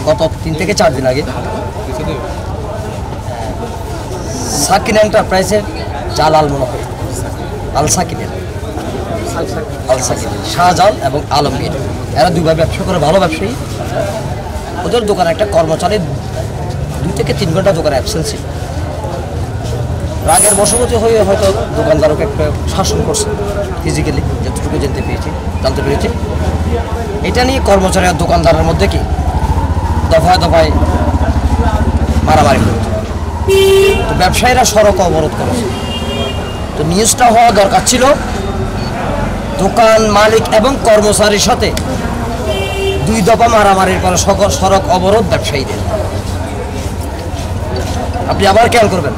গত 3 থেকে 4 দিন আগে সাকিন এন্টারপ্রাইজের জালাল মনে হয় আল সাকিনের শাহজাল এবং আলমগীর, এরা দুইবার ব্যবসা করে, ভালো ব্যবসায়ী। ওদের দোকানে একটা কর্মচারী 2 থেকে 3 ঘন্টা দোকানে অ্যাবসেন্ট ছিল। রাগের বশবর্তী হয়ে হয়তো দোকানদারকে একটা শাসন করছে ফিজিক্যালি, যতটুকু জানতে পেরেছি। এটা নিয়ে কর্মচারী আর দোকানদারের মধ্যে কি দফায় দফায় মারামারি করছে। তো ব্যবসায়ীরা সড়ক অবরোধ করেছে। তো নিউজটা হওয়া দরকার ছিল দোকান মালিক এবং কর্মচারীর সাথে 2 দফা মারামারির পরে সড়ক অবরোধ ব্যবসায়ীদের। আপনি আবার খেয়াল করবেন,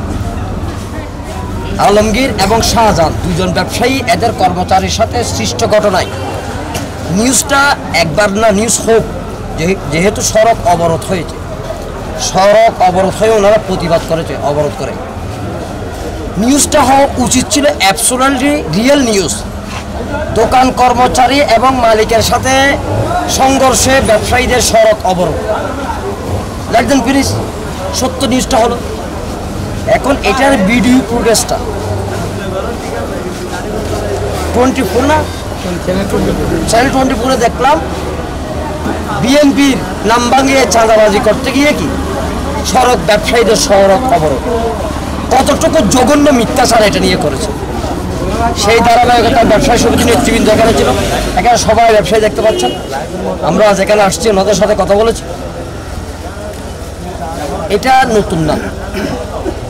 আলমগীর এবং শাহজাহান 2 জন ব্যবসায়ী এদের কর্মচারীর সাথে সৃষ্ট ঘটনায় নিউজটা একবার না নিউজ হোক, যেহেতু সড়ক অবরোধ হয়েছে, সড়ক অবরোধ হয়ে ওনারা প্রতিবাদ করেছে, অবরোধ করে। নিউজটা হওয়া উচিত ছিল অ্যাবসোলিউটলি রিয়েল নিউজ। দোকান কর্মচারী এবং মালিকের সাথে সংঘর্ষে ব্যবসায়ীদের সড়ক অবরোধ, লেট দেন ফিনিশ, সত্য নিউজটা হলো। এখন এটার ভিডিও ফুটেজটা 24 না চ্যানেল 24-এ দেখলাম, বিএনপির নাম ভাঙিয়ে চাঁদাবাজি করতে গিয়ে কি সড়ক ব্যবসায়ীদের সড়ক অবরোধ। কতটুকু জঘন্য মিথ্যাচার এটা নিয়ে করেছে। সেই ধারাবাহিকতা ব্যবসায়ী সমিতি নেতৃবৃন্দ এখানে ছিল, এখানে সবাই ব্যবসায়ী দেখতে পাচ্ছেন। আমরা যেখানে আসছি ওনাদের সাথে কথা বলেছি। এটা নতুন না,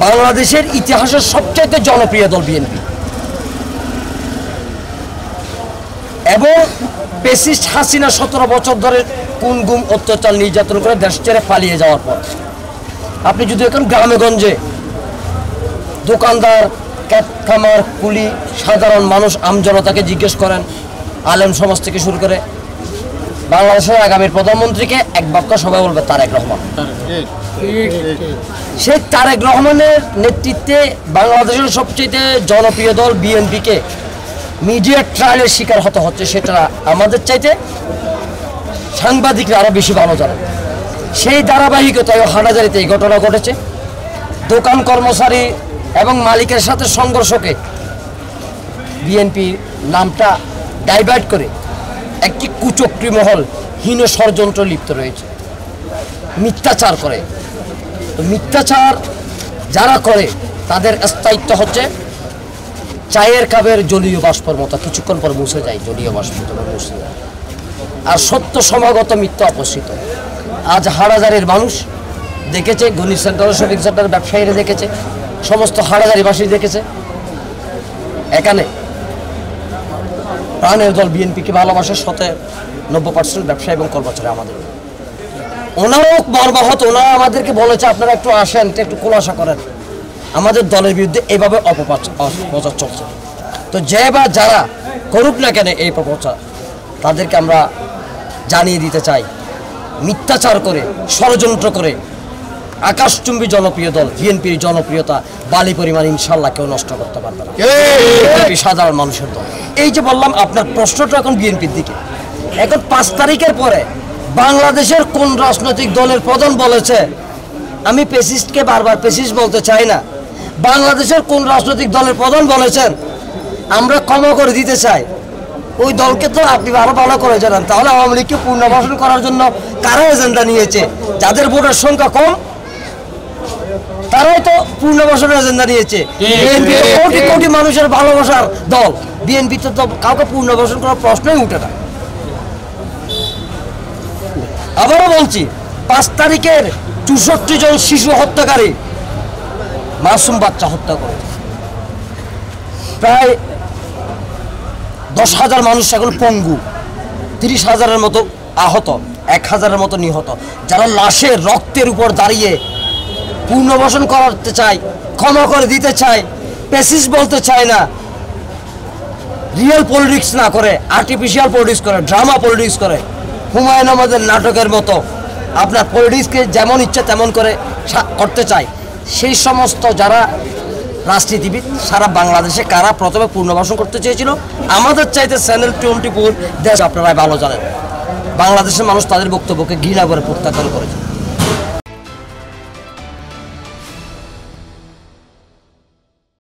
বাংলাদেশের ইতিহাসের সবচেয়ে জনপ্রিয় দল বিএনপি এবং ফ্যাসিস্ট হাসিনা 17 বছর ধরে খুন গুম অত্যাচার নির্যাতন করে দেশ ছেড়ে পালিয়ে যাওয়ার পর আপনি যদি এখন গ্রামে গঞ্জে দোকানদার, ক্যাট খামার, কুলি, সাধারণ মানুষ, আমজনতাকে জিজ্ঞেস করেন, আলেম সমাজ থেকে শুরু করে বাংলাদেশের আগামীর প্রধানমন্ত্রীকে এক বাক্য সবাই বলবে তারেক রহমান। সেই তারেক রহমানের নেতৃত্বে বাংলাদেশের সবচেয়ে জনপ্রিয় দল বিএনপিকে মিডিয়া ট্রায়ালের শিকার হতে হচ্ছে, সেটা আমাদের চাইতে সাংবাদিকরা আরো বেশি ভালো জানে। সেই ধারাবাহিকতায় হাটাজারিতে এই ঘটনা ঘটেছে। দোকান কর্মচারী এবং মালিকের সাথে সংঘর্ষকে বিএনপির নামটা ডাইভার্ট করে একটি কুচক্রী মহল হীন ষড়যন্ত্র লিপ্ত রয়েছে, মিথ্যাচার করে। তো মিথ্যাচার যারা করে তাদের স্থায়িত্ব হচ্ছে চায়ের কাপের জলীয় বাষ্পর মতো, কিছুক্ষণ পর মুছে যায়, জলীয় বাষ্প মুছে যায়। আর সত্য সমাগত মিথ্যা অপসৃত। আজ হাটাজারির মানুষ দেখেছে, গণি সেন্টার, শপিং সেন্টার ব্যবসায়ীরা দেখেছে, সমস্ত হাটাজারিবাসী দেখেছে। এখানে প্রাণের দল বিএনপিকে ভালোবাসে 90% ব্যবসায়ী এবং কর্মচারী আমাদের। ওনারাও মর্মাহত, ওনারা আমাদেরকে বলেছে আপনারা একটু আসেন, একটু খোলাসা করেন। আমাদের দলের বিরুদ্ধে এইভাবে অপপ্রচার চলছে। তো যে বা যারা করুক না কেন এই প্রচার, তাদেরকে আমরা জানিয়ে দিতে চাই, মিথ্যাচার করে, ষড়যন্ত্র করে আকাশচুম্বী জনপ্রিয় দল বিএনপির জনপ্রিয়তা বালি পরিমাণ ইনশাল্লাহ কেউ নষ্ট করতে পারবে না। বিএনপি সাধারণ মানুষের দল। এই যে বললাম, আপনার প্রশ্নটা এখন বিএনপির দিকে। এখন 5 তারিখের পরে বাংলাদেশের কোন রাজনৈতিক দলের প্রধান বলেছে, আমি ফ্যাসিস্টকে বারবার ফ্যাসিস্ট বলতে চাই না, বাংলাদেশের কোন রাজনৈতিক দলের প্রধান বলেছেন আমরা ক্ষমা করে দিতে চাই? ওই দলকে তো আপনি আরো ভালো করে জানান। তাহলে আওয়ামী লীগকে পুনর্বাসন করার জন্য কারা এজেন্ডা নিয়েছে? যাদের ভোটের সংখ্যা কম তারাই তো পুনর্বাসনের এজেন্ডা নিয়েছে। বিএনপি কোটি কোটি মানুষের ভালোবাসার দল, বিএনপি তো কাউকে পুনর্বাসন করার প্রশ্নই উঠে না। আবারও বলছি, 5 তারিখের 64 জন শিশু হত্যাকারী মাসুম বাচ্চা হত্যা করেছে। প্রায় 10,000 মানুষ এখন পঙ্গু, 30,000-এর মতো আহত, 1,000-এর মতো নিহত। যারা লাশের রক্তের উপর দাঁড়িয়ে পুনর্বাসন করাতে চায়, ক্ষমা করে দিতে চায়, ফ্যাসিস্ট বলতে চায় না, রিয়েল পলিটিক্স না করে আর্টিফিশিয়াল পলিটিক্স করে, ড্রামা পলিটিক্স করে, হুমায়ুন আহমেদের নাটকের মতো আপনার পলিটিক্সকে যেমন ইচ্ছা তেমন করে করতে চায়, সেই সমস্ত যারা রাজনীতিবিদ সারা বাংলাদেশে কারা প্রথমে পুনর্বাসন করতে চেয়েছিল আমাদের চাইতে চ্যানেল 24 দেশ আপনারা ভালো জানেন। বাংলাদেশের মানুষ তাদের বক্তব্যকে ঘৃণা করে প্রত্যাখ্যান করেছে।